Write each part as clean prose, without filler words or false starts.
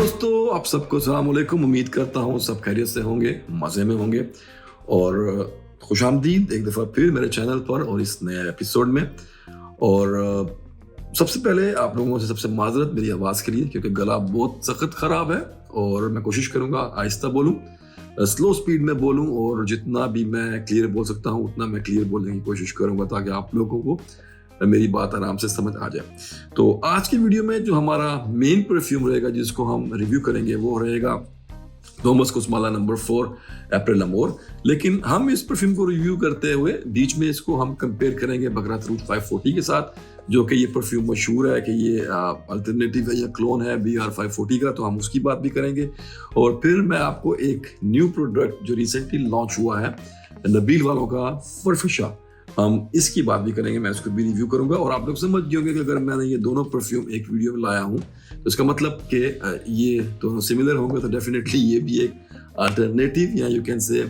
दोस्तों, आप सबको अस्सलाम वालेकुम। उम्मीद करता हूँ सब खैरियत से होंगे, मज़े में होंगे और खुशामदीद एक दफ़ा फिर मेरे चैनल पर और इस नए एपिसोड में। और सबसे पहले आप लोगों से सबसे माज़रत मेरी आवाज़ के लिए, क्योंकि गला बहुत सख्त ख़राब है और मैं कोशिश करूँगा आहिस्ता बोलूँ, स्लो स्पीड में बोलूँ और जितना भी मैं क्लियर बोल सकता हूँ उतना मैं क्लियर बोलने की कोशिश करूँगा ताकि आप लोगों को मेरी बात आराम से समझ आ जाए। तो आज की वीडियो में जो हमारा मेन परफ्यूम रहेगा जिसको हम रिव्यू करेंगे वो रहेगा थॉमस कोस्माला नंबर 4 अप्रैल अमोर। लेकिन हम इस परफ्यूम को रिव्यू करते हुए बीच में इसको हम कंपेयर करेंगे बगरात रूज 540 के साथ, जो कि ये परफ्यूम मशहूर है कि ये अल्टरनेटिव है या क्लोन है BR 540 का, तो हम उसकी बात भी करेंगे। और फिर मैं आपको एक न्यू प्रोडक्ट जो रिसेंटली लॉन्च हुआ है नबील वालों का फरफिशा, हम इसकी बात भी करेंगे, मैं इसको भी रिव्यू करूंगा। और आप लोग समझ गए होंगे कि अगर मैंने ये दोनों परफ्यूम एक वीडियो में लाया हूं तो इसका मतलब कि ये दोनों सिमिलर होंगे, तो डेफिनेटली ये भी एक अल्टरनेटिव या यू कैन से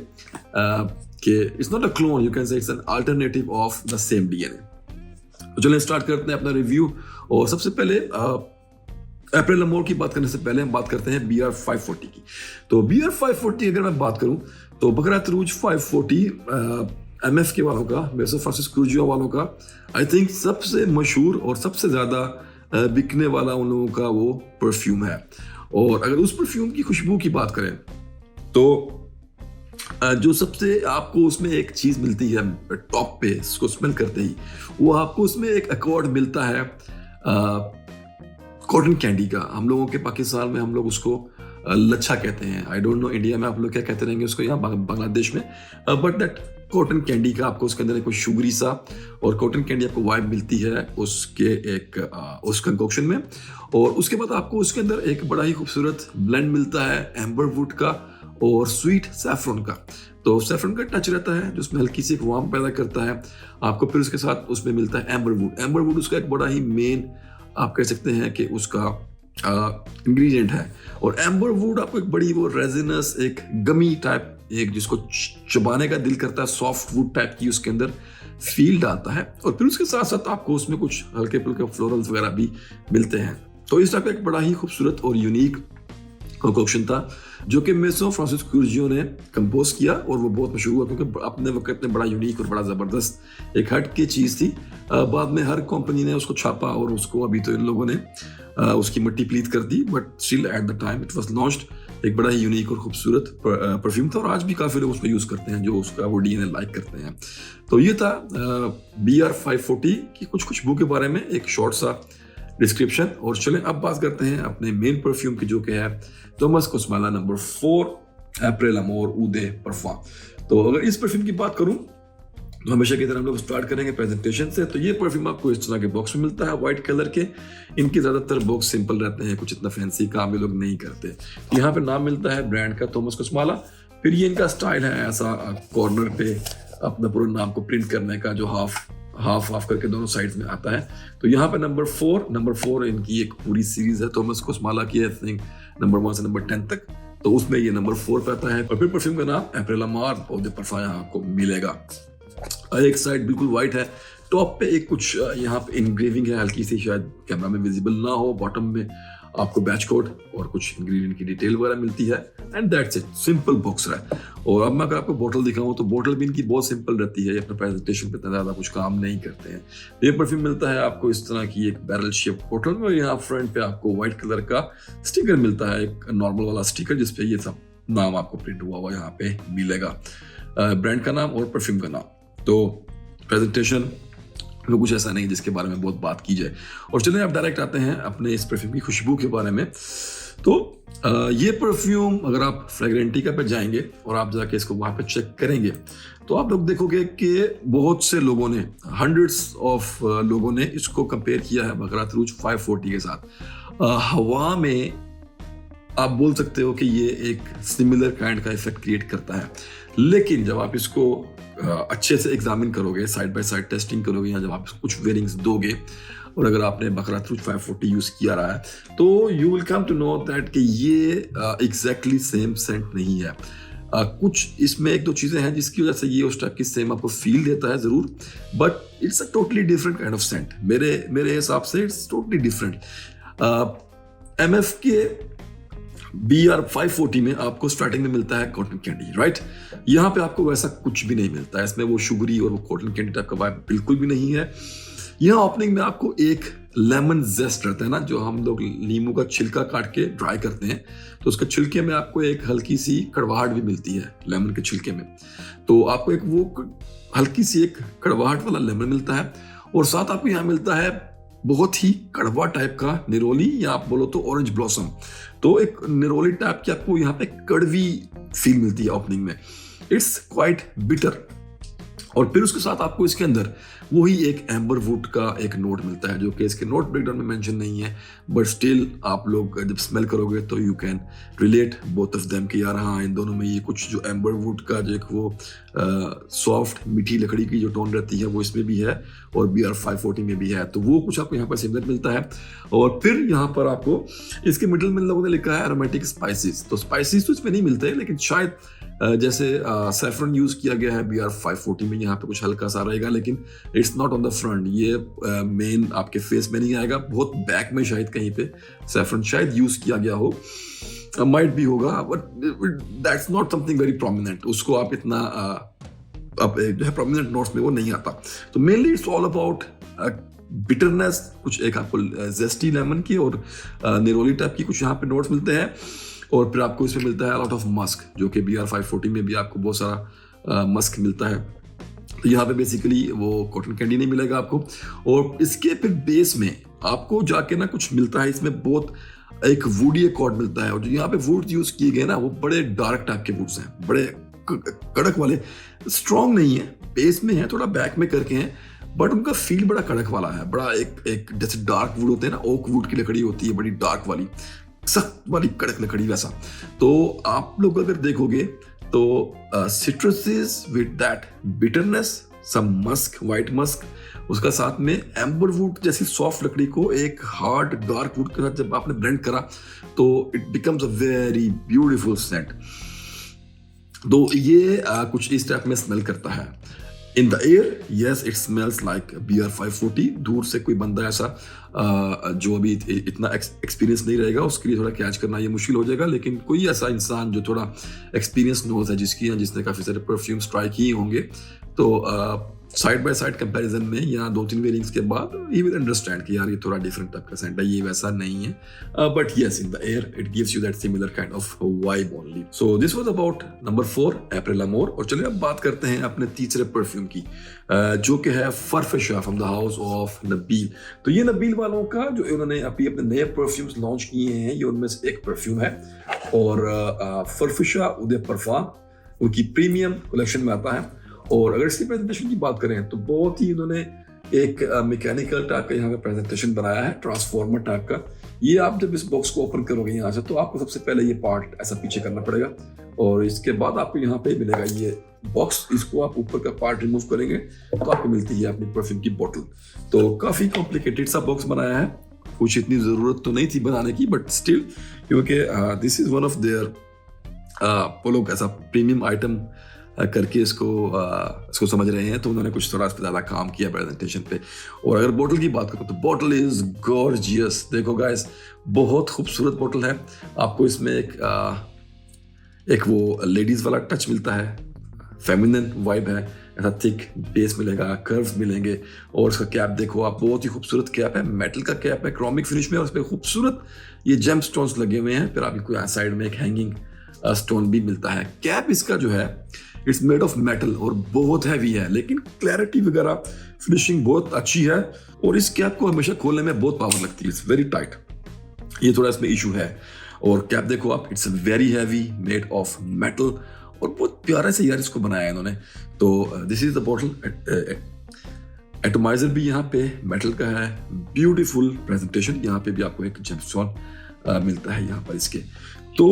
कि it's not a clone, you can say it's an alternative of the same DNA। तो चलिए स्टार्ट करते हैं अपना रिव्यू। और सबसे पहले अप्रैल अमोर की बात करने से पहले हम बात करते हैं BR 540 की। तो BR 540 अगर मैं बात करूं तो बगरात रूज 540 MF के वालों का, मेसो फ्रांसिस क्रूजियो वालों का आई थिंक सबसे मशहूर और सबसे ज़्यादा बिकने वाला उन लोगों का वो परफ्यूम है। और अगर उस परफ्यूम की खुशबू की बात करें तो जो सबसे आपको उसमें एक चीज़ मिलती है टॉप पे, इसको स्मेल करते ही वो आपको उसमें एक अकॉर्ड मिलता है कॉटन कैंडी का। हम लोगों के पाकिस्तान में हम लोग उसको लच्छा कहते हैं, आई डोंट नो इंडिया में आप लोग क्या कहते रहेंगे उसको, यहाँ बांग्लादेश में, बट दैट कॉटन कैंडी का आपको उसके अंदर एक शुगरी सा और कॉटन कैंडी आपको वाइब मिलती है उसके एक उस कंकोक्शन में। और उसके बाद आपको उसके अंदर एक बड़ा ही खूबसूरत ब्लेंड मिलता है एम्बर वुड का और स्वीट सैफरन का। तो सैफरन का टच रहता है जो उसमें हल्की सी एक वार्म पैदा करता है आपको। फिर उसके साथ उसमें मिलता है एम्बर वुड। एम्बर वुड उसका एक बड़ा ही मेन आप कह सकते हैं कि उसका इंग्रेडिएंट है। और एम्बर वुड आपको एक बड़ी वो रेजिनस एक गमी टाइप, एक जिसको चबाने का दिल करता है, सॉफ्ट वुड टाइप की उसके अंदर फील डालता है। और फिर उसके साथ साथ आपको उसमें कुछ हल्के फुल्के फ्लोरल्स वगैरह भी मिलते हैं। तो इस टाइप का एक बड़ा ही खूबसूरत और यूनिक कंकोक्शन था जो कि मेसो फ्रांसिस क्रूजियो ने कंपोज किया और वो बहुत मशहूर हुआ क्योंकि अपने वक्त में बड़ा यूनिक और बड़ा ज़बरदस्त एक हट की चीज़ थी। बाद में हर कंपनी ने उसको छापा और उसको अभी तो इन लोगों ने उसकी मिट्टी प्लीत कर दी, but still at the time it was launched एक बड़ा ही यूनिक और खूबसूरत परफ्यूम था और आज भी काफ़ी लोग उसको यूज़ करते हैं जो उसका वो DNA लाइक करते हैं। तो ये था BR 540 की कुछ खुशबू के बारे में एक शॉर्ट सा डिस्क्रिप्शन। और चलें अब बात करते हैं अपने मेन परफ्यूम की जो कि है थॉमस कोस्माला नंबर 4 अप्रैल अमोर ऊदे परफा। तो अगर इस परफ्यूम की बात करूं तो हमेशा की तरह हम लोग स्टार्ट करेंगे प्रेजेंटेशन से। तो ये परफ्यूम आपको इस तरह के बॉक्स में मिलता है व्हाइट कलर के। इनके ज़्यादातर बॉक्स सिंपल रहते हैं, कुछ इतना फैंसी काम ये लोग नहीं करते। यहाँ पे नाम मिलता है ब्रांड का थॉमस कोस्माला। फिर ये इनका स्टाइल है ऐसा कॉर्नर पे अपना पूरा नाम को प्रिंट करने का जो हाफ करके दोनों साइड्स में आता है। तो यहाँ पे नंबर 4 इनकी एक पूरी सीरीज है थॉमस कोस्माला की, आई थिंक नंबर 1 से नंबर 10 तक। तो उसमें ये नंबर 4 पे आता है। और फिर परफ्यूम का नाम अप्रैल अमोर ऊदे परफा यहाँ आपको मिलेगा। एक साइड बिल्कुल व्हाइट है, टॉप पे एक कुछ यहाँ पे इंग्रेविंग है हल्की सी, शायद कैमरा में विजिबल ना हो। बॉटम में आपको बैच कोड और कुछ इंग्रेडिएंट की डिटेल वगैरह मिलती है and that's it, simple box है। और अब मैं अगर आपको बोतल दिखाऊं तो बोतल भी इनकी बहुत सिंपल रहती है, अपने प्रेजेंटेशन पे इतना ज़्यादा कुछ काम नहीं करते हैं। ये परफ्यूम मिलता है आपको इस तरह की एक बैरल शेप बोतल में और यहाँ फ्रंट पे आपको व्हाइट कलर का स्टिकर मिलता है, एक नॉर्मल वाला स्टिकर जिसपे ये सब नाम आपको प्रिंट हुआ हुआ यहाँ पे मिलेगा, ब्रांड का नाम और परफ्यूम का नाम। तो प्रेजेंटेशन में कुछ ऐसा नहीं जिसके बारे में बहुत बात की जाए। और चलिए अब डायरेक्ट आते हैं अपने इस परफ्यूम की खुशबू के बारे में। तो ये परफ्यूम अगर आप फ्रेग्रेंटिका पे जाएंगे और आप जाके इसको वहाँ पे चेक करेंगे तो आप लोग देखोगे कि बहुत से लोगों ने, हंड्रेड्स ऑफ लोगों ने इसको कंपेयर किया है बगरात रूज 540 के साथ। हवा में आप बोल सकते हो कि ये एक सिमिलर काइंड का इफेक्ट क्रिएट करता है, लेकिन जब आप इसको अच्छे से एग्जामिन करोगे, साइड बाय साइड टेस्टिंग करोगे या जब आप कुछ वेरिंग्स दोगे और अगर आपने बगरात रूज 540 यूज किया रहा है तो you will come to know that कि ये एग्जैक्टली सेम सेंट नहीं है। कुछ इसमें एक दो चीजें हैं जिसकी वजह से ये उस टाइप की सेम आपको फील देता है जरूर, but it's a totally different kind of scent. मेरे हिसाब से इट्स टोटली डिफरेंट। MF के BR540 में आपको स्टार्टिंग में मिलता है कॉटन कैंडी, राइट? यहाँ पे आपको वैसा कुछ भी नहीं मिलता है, इसमें वो शुगरी और वो कॉटन कैंडी टाइप का वाइब बिल्कुल भी नहीं है। यहाँ ओपनिंग में आपको एक लेमन जेस्ट रहता है ना, जो हम लोग नींबू का छिलका काट के ड्राई करते हैं, तो उसके छिलके में आपको एक हल्की सी कड़वाहट भी मिलती है लेमन के छिलके में। तो आपको एक वो हल्की सी एक कड़वाहट वाला लेमन मिलता है, और साथ आपको यहाँ मिलता है बहुत ही कड़वा टाइप का निरोली, या आप बोलो तो ऑरेंज ब्लॉसम। तो एक निरोली टाइप की आपको यहाँ पे कड़वी फील मिलती है ओपनिंग में। It's quite bitter. और फिर उसके साथ आपको इसके अंदर वही एक एम्बरवुड का एक नोट मिलता है, जो कि इसके नोट ब्रेकडाउन में मेंशन नहीं है, बट स्टिल आप लोग जब स्मेल करोगे तो you can relate both of them कि यार हाँ, इन दोनों में ये कुछ जो एम्बरवुड का जो एक वो सॉफ्ट मीठी लकड़ी की जो टोन रहती है वो इसमें भी है, और BR540 में भी है। तो वो कुछ आपको यहाँ पर सिमिलर मिलता है। और फिर यहाँ पर आपको इसके मिडिल में लोगों ने लिखा है एरोमेटिक स्पाइसेस। तो स्पाइसेस तो इसमें नहीं मिलते हैं, लेकिन शायद जैसे सैफरन यूज किया गया है BR540 में, यहाँ पे कुछ हल्का सा रहेगा, लेकिन it's not on the front. ये मेन आपके फेस में नहीं आएगा, बहुत बैक में शायद कहीं पे सैफरन शायद यूज किया गया हो, माइट भी होगा, but that's not something very prominent. उसको आप इतना अब जो है प्रोमिनेंट नोट्स में वो नहीं आता। तो mainly it's all about bitterness, कुछ एक आपको जेस्टी लेमन की और निरोली टाइप की कुछ यहाँ पे नोट्स मिलते हैं, और फिर आपको इसमें मिलता है लॉट ऑफ मस्क, जो कि BR540 में भी आपको बहुत सारा मस्क मिलता है। तो यहाँ पे बेसिकली वो कॉटन कैंडी नहीं मिलेगा आपको। और इसके फिर बेस में आपको जाके ना कुछ मिलता है, इसमें बहुत एक वुडी अकॉर्ड मिलता है, और जो यहाँ पे वुड यूज किए गए ना वो बड़े डार्क टाइप के वुड्स हैं, बड़े कड़क वाले, स्ट्रॉन्ग नहीं है, बेस में है, थोड़ा बैक में करके हैं, बट उनका फील बड़ा कड़क वाला है, बड़ा एक जैसे डार्क वुड होते हैं ना, ओक वुड की लकड़ी होती है बड़ी डार्क वाली, सख्त वाली कड़क लकड़ी वैसा। तो आप लोग अगर देखोगे तो citruses with that bitterness, some musk, white musk, उसका साथ में एम्बर वुड जैसी सॉफ्ट लकड़ी को एक हार्ड डार्क वुड के साथ जब आपने ब्लेंड करा तो it becomes a very beautiful scent. तो ये कुछ इस टाइप में स्मेल करता है। In the air yes it smells like BR540। दूर से कोई बंदा ऐसा जो अभी इतना एक्सपीरियंस नहीं रहेगा, उसके लिए थोड़ा कैच करना ये मुश्किल हो जाएगा, लेकिन कोई ऐसा इंसान जो थोड़ा एक्सपीरियंस नोज है जिसने काफ़ी सारे परफ्यूम्स ट्राई किए होंगे, तो साइड बाय साइड कंपैरिजन में या 2-3 वेयरिंग्स के बाद ही विल अंडरस्टैंड कि यार ये थोड़ा डिफरेंट टाइप का सेंट है, ये वैसा नहीं है, but yes in the air it gives you that similar kind of vibe only. So this was about number 4 April Amor. और चलिए अब बात करते हैं अपने तीसरे परफ्यूम की, जो कि है Farfesha from the house of Nabeel. तो ये नबील वालों का जो इन्होंने अभी अपने नए परफ्यूम्स लॉन्च किए हैं, ये उनमें से एक परफ्यूम है, और फरफिशा उदय परफान उनकी प्रीमियम कलेक्शन में आता है। और अगर इसकी प्रेजेंटेशन की बात करें तो बहुत ही इन्होंने एक मैकेनिकल टाइप का यहाँ पे प्रेजेंटेशन बनाया है, ट्रांसफॉर्मर टाइप का। ये आप जब इस बॉक्स को ओपन करोगे यहाँ से, तो आपको सबसे पहले ये पार्ट ऐसा पीछे करना पड़ेगा, और इसके बाद आपको यहाँ पे मिलेगा ये बॉक्स। इसको आप ऊपर का पार्ट रिमूव करेंगे तो आपको मिलती है अपनी परफ्यूम की बोतल। तो काफी कॉम्प्लिकेटेड सा बॉक्स बनाया है, कुछ इतनी जरूरत तो नहीं थी बनाने की, बट स्टिल क्योंकि this is one of their वो लोग ऐसा प्रीमियम आइटम करके इसको समझ रहे हैं, तो उन्होंने कुछ थोड़ा ज़्यादा काम किया प्रेजेंटेशन पे। और अगर बोतल की बात करूँ तो बोतल इज गॉर्जियस। देखो गाइस, बहुत खूबसूरत बोतल है। आपको इसमें एक वो लेडीज वाला टच मिलता है, फेमिनिन वाइब है, ऐसा थिक बेस मिलेगा, कर्व्स मिलेंगे, और उसका कैप देखो आप, बहुत ही खूबसूरत कैप है, मेटल का कैप है, क्रोमिक फिनिश में, और उस पर खूबसूरत ये जेम स्टोन्स लगे हुए हैं। फिर आपको साइड में एक हैंगिंग स्टोन भी मिलता है। कैप इसका जो है इट्स मेड ऑफ मेटल और बहुत हैवी है, लेकिन क्लैरिटी वगैरह फिनिशिंग बहुत अच्छी है, और इस कैप को हमेशा खोलने में बहुत पावर लगती है, इट्स वेरी टाइट, ये थोड़ा इसमें इशू है। और कैप देखो आप, it's very heavy, made of metal, और बहुत प्यारे से यार इसको बनाया है इन्होंने। तो this is the bottle. Atomiser भी यहाँ पे मेटल का है, ब्यूटीफुल प्रेजेंटेशन। यहाँ पे भी आपको एक जेमस्टोन मिलता है यहाँ पर इसके। तो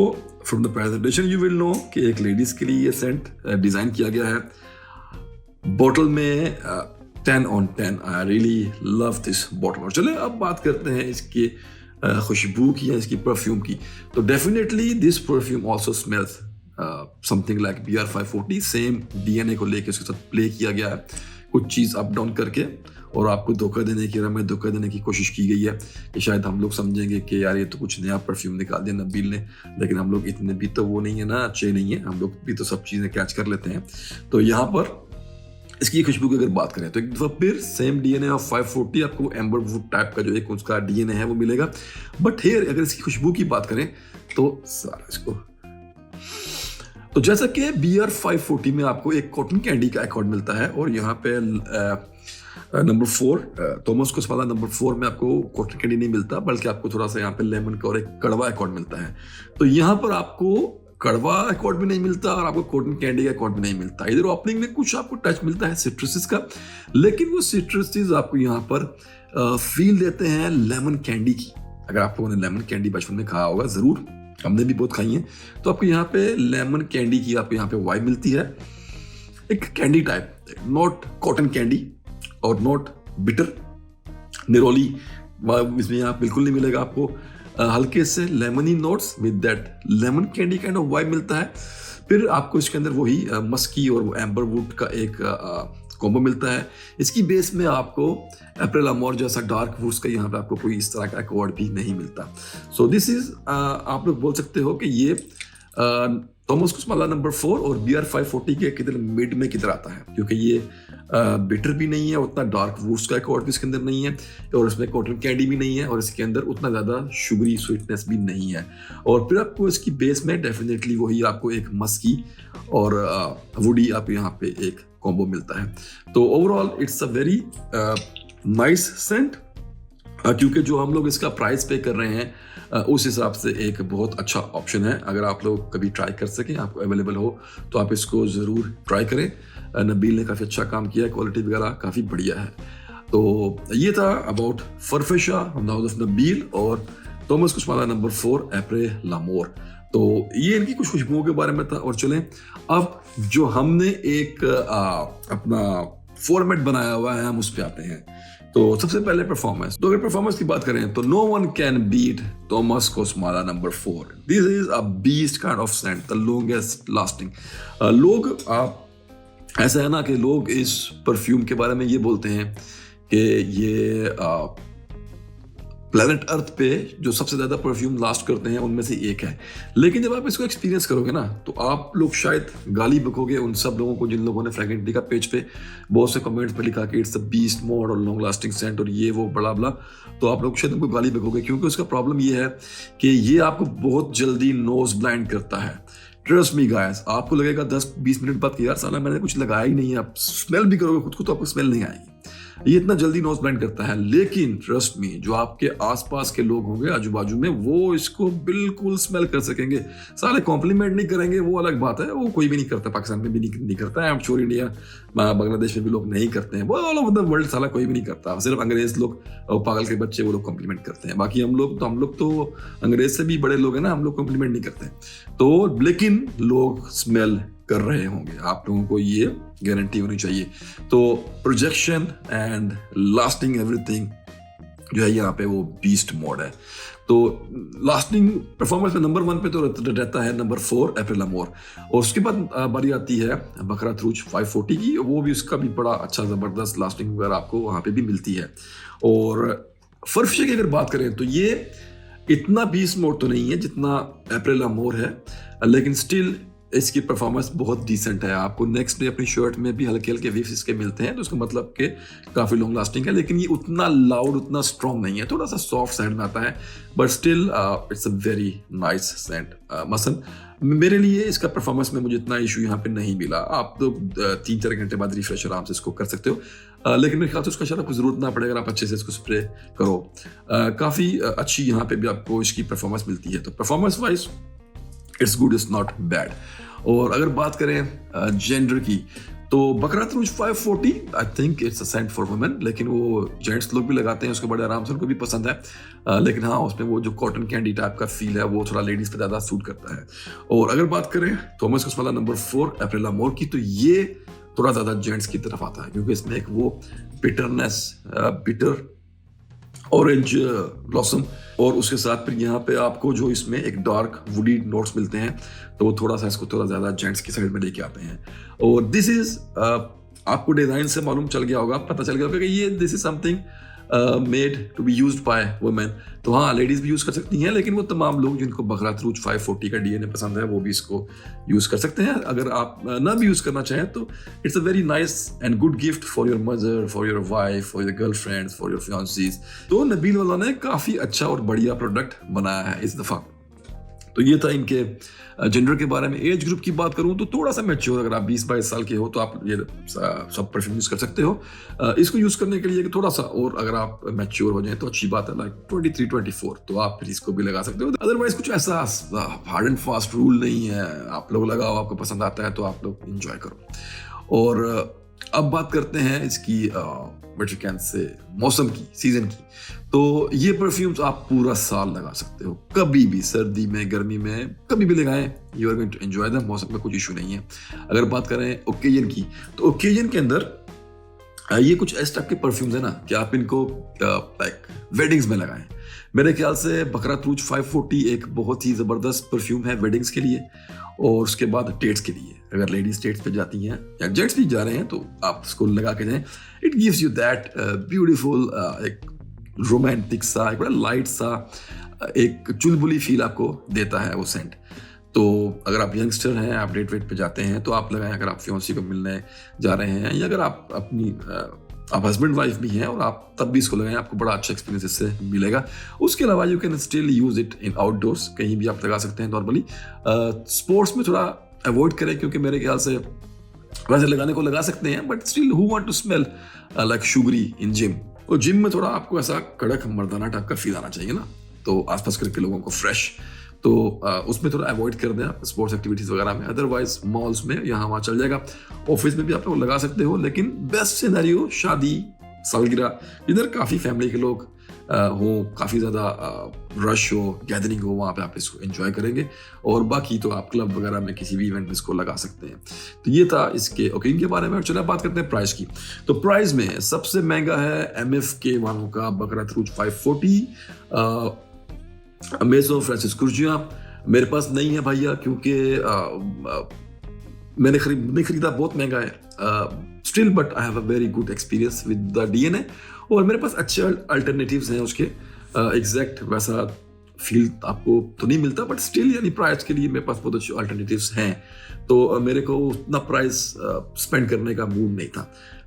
from the presentation you will know कि एक लेडीज के लिए ये सेंट डिजाइन किया गया है। बॉटल में 10 on 10, I really love this bottle. और चले अब बात करते हैं इसकी खुशबू की या इसकी परफ्यूम की। तो definitely this perfume also smells something like BR540। Same DNA को लेके उसके साथ प्ले किया गया है। कुछ चीज़ अप डाउन करके और आपको धोखा देने की, हमें धोखा देने की कोशिश की गई है कि शायद हम लोग समझेंगे कि यार ये तो कुछ नया परफ्यूम निकाल दिया नबील ने, लेकिन हम लोग इतने भी तो वो नहीं है ना, अच्छे नहीं है, हम लोग भी तो सब चीज़ें कैच कर लेते हैं। तो यहाँ पर इसकी खुशबू की अगर बात करें तो एक दफा फिर सेम डीएनए ऑफ 540 आपको एम्बर वुड टाइप का जो एक उसका डीएनए है वो मिलेगा। बट हियर अगर इसकी खुशबू की बात करें तो सारा इसको, तो जैसा कि बीआर 540 में आपको एक कॉटन कैंडी का अकॉर्ड मिलता है और यहाँ पे नंबर 4 थॉमस कोसमाला नंबर 4 में आपको कॉटन कैंडी नहीं मिलता, बल्कि आपको थोड़ा सा यहाँ पे लेमन का और एक कड़वा अकॉर्ड मिलता है। तो यहाँ पर आपको कड़वा अकॉर्ड भी नहीं मिलता और आपको कॉटन कैंडी का अकॉर्ड भी नहीं मिलता। इधर ओपनिंग में कुछ आपको टच मिलता है सिट्रसेस का, लेकिन वो सिट्रसेस आपको यहाँ पर फील देते हैं लेमन कैंडी की। अगर आप लोगों ने लेमन कैंडी बचपन में खाया होगा, जरूर, हमने भी बहुत खाई है, तो आपको यहाँ पे लेमन कैंडी की आपको यहाँ पे वाइब मिलती है, एक candy type, not cotton candy और नॉट बिटर निरोली, इसमें यहाँ बिल्कुल नहीं मिलेगा आपको। हल्के से lemony notes with that lemon candy kind of vibe मिलता है। फिर आपको इसके अंदर वही मस्की और एम्बर वुड का एक कॉम्बो मिलता है। इसकी बेस में आपको अप्रैल अमोर जैसा डार्क वुड्स का यहाँ पे आपको कोई इस तरह का अकॉर्ड भी नहीं मिलता। सो दिस इज आप लोग बोल सकते हो कि ये थॉमस कोसमाला नंबर 4 और बीआर 540 के किधर मिड में किधर आता है, क्योंकि ये बिटर भी नहीं है, उतना डार्क वुड्स का अकॉर्ड भी इसके अंदर नहीं है और इसमें कॉटन कैंडी भी नहीं है और इसके अंदर उतना ज़्यादा शुगरी स्वीटनेस भी नहीं है। और फिर आपको इसकी बेस में डेफिनेटली वही आपको एक मस्की और वुडी आप यहाँ पे एक कॉम्बो मिलता है। तो overall it's a very nice scent, क्योंकि जो हम लोग इसका प्राइस पे कर रहे हैं उस हिसाब से एक बहुत अच्छा ऑप्शन है। अगर आप लोग कभी ट्राई कर सकें, आपको अवेलेबल हो, तो आप इसको ज़रूर ट्राई करें। नबील ने काफ़ी अच्छा काम किया है, क्वालिटी वगैरह काफ़ी बढ़िया है। तो ये था about Farfesha from the house of Nabeel और थॉमस कोसमाला नंबर 4 एप्रे लामोर। तो ये इनकी कुछ खुशबुओं के बारे में था। और चलें अब जो हमने एक अपना फॉर्मेट बनाया हुआ है हम उस पर आते हैं। तो सबसे पहले परफॉर्मेंस, तो अगर परफॉर्मेंस की बात करें तो no one can beat Thomas Kosmala number 4। This is a beast kind of scent, the longest lasting. लोग ऐसा है ना कि लोग इस परफ्यूम के बारे में ये बोलते हैं कि ये प्लेनेट अर्थ पे जो सबसे ज़्यादा परफ्यूम लास्ट करते हैं उनमें से एक है। लेकिन जब आप इसको एक्सपीरियंस करोगे ना, तो आप लोग शायद गाली बकोगे उन सब लोगों को जिन लोगों ने फ्रैग्रेंटी का पेज पे बहुत से कमेंट्स पे लिखा कि इट्स अ बीस्ट मोड और लॉन्ग लास्टिंग सेंट और ये वो बड़ा बड़ा। तो आप लोग शायद उनको गाली बकोगे, क्योंकि उसका प्रॉब्लम ये है कि ये आपको बहुत जल्दी नोज ब्लाइंड करता है। ट्रस्ट मी गाइस, आपको लगेगा 10-20 मिनट बाद कि यार साला मैंने कुछ लगाया ही नहीं है। आप स्मेल भी करोगे खुद को तो आपको स्मेल नहीं आएगी, ये इतना जल्दी नोज ब्लाइंड करता है। लेकिन ट्रस्ट मी, जो आपके आसपास के लोग होंगे आजू बाजू में, वो इसको बिल्कुल स्मेल कर सकेंगे। साले कॉम्प्लीमेंट नहीं करेंगे वो अलग बात है, वो कोई भी नहीं करता, पाकिस्तान में भी नहीं करता है, I am sure India Bangladesh में भी लोग नहीं करते हैं, वो ऑल ओवर द वर्ल्ड साला कोई भी नहीं करता। सिर्फ अंग्रेज लोग और पागल के बच्चे वो लोग कॉम्प्लीमेंट करते हैं। बाकी हम लोग तो अंग्रेज से भी बड़े लोग हैं ना, हम लोग कॉम्प्लीमेंट नहीं करते। तो लेकिन लोग स्मेल कर रहे होंगे, आप लोगों को ये गारंटी होनी चाहिए। तो प्रोजेक्शन एंड लास्टिंग एवरीथिंग जो है यहाँ पे वो बीस्ट मोड है। तो लास्टिंग परफॉर्मेंस में नंबर 1 पे तो रहता है नंबर 4 एप्रिल अमोर, और उसके बाद बारी आती है बकरात रूज 540 की। वो भी उसका भी बड़ा अच्छा ज़बरदस्त लास्टिंग वगैरह आपको वहाँ पे भी मिलती है। और फरफिशे की अगर बात करें तो ये इतना बीस्ट मोड तो नहीं है जितना एप्रिल अमोर है, लेकिन स्टिल इसकी परफॉर्मेंस बहुत डिसेंट है। आपको नेक्स्ट डे अपनी शर्ट में भी हल्के हल्के वेव्स इसके मिलते हैं, तो उसका मतलब कि काफ़ी लॉन्ग लास्टिंग है। लेकिन ये उतना लाउड, उतना स्ट्रॉन्ग नहीं है, थोड़ा सा सॉफ्ट साइड में आता है, but still it's a very nice scent. मसलन मेरे लिए इसका परफॉर्मेंस में मुझे इतना इशू यहाँ पे नहीं मिला। आप तो 3-4 घंटे बाद रिफ्रेश आराम से इसको कर सकते हो, लेकिन मेरे ख्याल से उसका शायद आपको ज़रूरत ना पड़ेगा, आप अच्छे से इसको स्प्रे करो। काफ़ी अच्छी यहाँ पे भी आपको इसकी परफॉर्मेंस मिलती है। तो performance wise it's good, it's not bad. और अगर बात करें जेंडर की, तो बकरात रूज 540 I think it's a sent for women, लेकिन वो जेंट्स लोग भी लगाते हैं उसको बड़े आराम से, उनको भी पसंद है। लेकिन हाँ, उसमें वो जो कॉटन कैंडी टाइप का फील है वो थोड़ा लेडीज पे ज़्यादा सूट करता है। और अगर बात करें थॉमस कोसमाला नंबर 4 एप्रिल अमोर की, तो ये थोड़ा ज़्यादा जेंट्स की तरफ आता है, क्योंकि इसमें एक वो बिटरनेस, बिटर ऑरेंज ब्लॉसम, और उसके साथ फिर यहाँ पे आपको जो इसमें एक डार्क वुडी नोट्स मिलते हैं, तो वो थोड़ा सा इसको थोड़ा ज़्यादा जेंट्स की साइड में लेके आते हैं। और दिस इज आपको डिजाइन से मालूम चल गया होगा, पता चल गया होगा कि ये this is something made to be used by women. तो हाँ, लेडीज भी यूज कर सकती हैं, लेकिन वो तमाम लोग जिनको बकरात रूज 540 का डीएनए पसंद है वो भी इसको यूज कर सकते हैं। अगर आप ना भी यूज करना चाहें तो it's a very nice and good gift for your mother, for your wife, for your girlfriends, for your fiancees. तो नबील वाला ने काफी अच्छा और बढ़िया प्रोडक्ट बनाया है इस दफा। तो ये था इनके जेंडर के बारे में। एज ग्रुप की बात करूं तो थोड़ा सा मैच्योर, अगर आप 20-22 साल के हो तो आप ये सब परफ्यूम यूज कर सकते हो। इसको यूज करने के लिए थोड़ा सा और अगर आप मैच्योर हो जाए तो अच्छी बात है, लाइक 23-24 तो आप फिर इसको भी लगा सकते हो। अदरवाइज कुछ ऐसा हार्ड एंड फास्ट रूल नहीं है, आप लोग लगाओ, आपको पसंद आता है तो आप लोग इंजॉय करो। और अब बात करते हैं इसकी से मौसम की, सीजन की। तो ये परफ्यूम्स आप पूरा साल लगा सकते हो, कभी भी, सर्दी में, गर्मी में, कभी भी लगाएं, you are going to enjoy them. मौसम में कुछ इशू नहीं है। अगर बात करें ओकेजन की, तो ओकेजन के अंदर ये कुछ इस टाइप के परफ्यूम्स है ना कि आप इनको लाइक वेडिंग्स में लगाएं। मेरे ख्याल से बकरात रूज 540 एक बहुत ही जबरदस्त परफ्यूम है वेडिंग्स के लिए, और उसके बाद डेट्स के लिए। अगर लेडीज डेट्स पे जाती हैं या जेंट्स भी जा रहे हैं तो आप इसको लगा के जाएं। It gives you that beautiful, एक रोमांटिक सा, एक बड़ा लाइट सा, एक चुलबुली फील आपको देता है वो सेंट। तो अगर आप यंगस्टर हैं, आप डेट वेट पे जाते हैं तो आप लगाएं। अगर आप फियांसी को मिलने जा रहे हैं या अगर आप अपनी आप हस्बैंड वाइफ भी हैं और आप तब भी इसको लगाएं, आपको बड़ा अच्छा एक्सपीरियंस इससे मिलेगा। उसके अलावा you can still use it in outdoors, कहीं भी आप लगा सकते हैं नॉर्मली। स्पोर्ट्स में थोड़ा अवॉइड करें क्योंकि मेरे ख्याल से वैसे लगाने को लगा सकते हैं, but still who want to smell like sugary in gym. और जिम में थोड़ा आपको ऐसा कड़क मर्दाना टाइप का फील आना चाहिए ना, तो आसपास के लोगों को फ्रेश, तो उसमें थोड़ा अवॉइड कर दें आप स्पोर्ट्स एक्टिविटीज वगैरह में। अदरवाइज मॉल्स में यहाँ वहाँ चल जाएगा, ऑफिस में भी आप लोग लगा सकते हो। लेकिन बेस्ट सिनेरियो शादी, सालगिरह, इधर काफ़ी फैमिली के लोग हो, काफ़ी ज़्यादा रश हो, गैदरिंग हो, वहाँ पे आप इसको एंजॉय करेंगे। और बाकी तो आप क्लब वगैरह में किसी भी इवेंट में इसको लगा सकते हैं। तो ये था इसके ओकेजन के बारे में। चलिए बात करते हैं प्राइस की। तो प्राइस में सबसे महंगा है MFK वालों का बकरात रूज 540 मेसो फ्रांसिस कुर्जिया। मेरे पास नहीं है भैया क्योंकि मैंने नहीं खरीदा, बहुत महंगा है still, but I have a very good experience with the DNA. और मेरे पास अच्छे अल्टरनेटिव्स हैं उसके, एग्जैक्ट वैसा फील आपको तो नहीं मिलता, बट स्टिल यानी प्राइस के लिए मेरे पास बहुत अच्छे अल्टरनेटिव्स हैं। तो मेरे को उतना प्राइस स्पेंड करने का मूड नहीं था।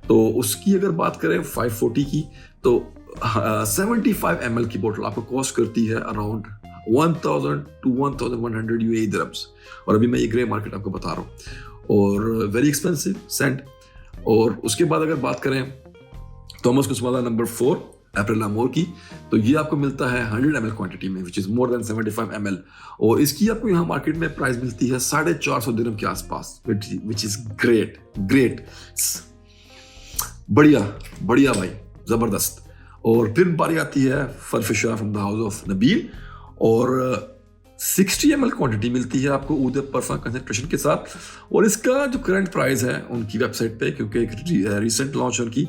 तो उसकी अगर बात करें 540 की, तो 75 ml की बोतल आपको कॉस्ट करती है अराउंड 1000 to 1100 UAE दिरहम्स। और अभी मैं ये ग्रे मार्केट आपको बता रहा हूँ, और वेरी एक्सपेंसिव सेंट। और उसके बाद अगर बात करें थॉमस कुसमाला नंबर 4 अप्रैल अमोर की, तो ये आपको मिलता है 100 ml क्वांटिटी में, which is more than 75 ml। और इसकी आपको यहाँ मार्केट में प्राइस मिलती है 450 दिरहम के आसपास, विच इज ग्रेट, बढ़िया भाई, जबरदस्त। और फिर बारी आती है Farfesha from the house of Nabeel, और 60 ml क्वांटिटी मिलती है आपको ऊद परफ्यूम कंसंट्रेशन के साथ। और इसका जो करंट प्राइस है उनकी वेबसाइट पे, क्योंकि एक रिसेंट लॉन्च है उनकी,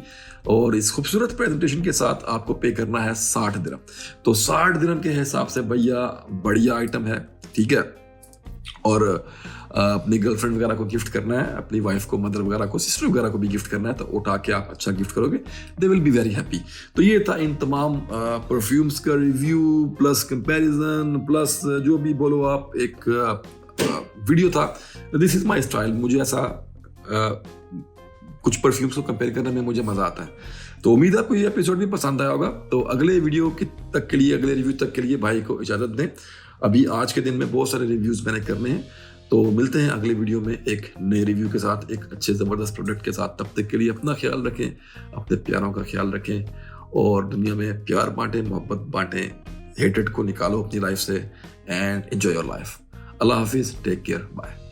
और इस खूबसूरत प्रेजेंटेशन के साथ आपको पे करना है 60 दिरहम। तो 60 दिरहम के हिसाब से भैया बढ़िया आइटम है, ठीक है। और अपनी गर्लफ्रेंड वगैरह को गिफ्ट करना है, अपनी वाइफ को, मदर वगैरह को, सिस्टर वगैरह को भी गिफ्ट करना है, तो उठा के आप अच्छा गिफ्ट करोगे, they will be very happy. तो ये था इन तमाम परफ्यूम्स का रिव्यू प्लस कंपैरिजन प्लस जो भी बोलो आप, एक वीडियो था। दिस इज माय स्टाइल, मुझे ऐसा कुछ परफ्यूम्स को कंपेयर करने में मुझे मजा आता है। तो उम्मीद है आपको ये एपिसोड भी पसंद आया होगा। तो अगले वीडियो तक के लिए, अगले रिव्यू तक के लिए भाई को इजाजत दें। अभी आज के दिन में बहुत सारे रिव्यूज मैंने करने हैं, तो मिलते हैं अगले वीडियो में एक नए रिव्यू के साथ, एक अच्छे ज़बरदस्त प्रोडक्ट के साथ। तब तक के लिए अपना ख्याल रखें, अपने प्यारों का ख्याल रखें, और दुनिया में प्यार बांटें, मोहब्बत बांटें, हेटेड को निकालो अपनी लाइफ से, एंड एंजॉय योर लाइफ। अल्लाह हाफिज़, टेक केयर, बाय।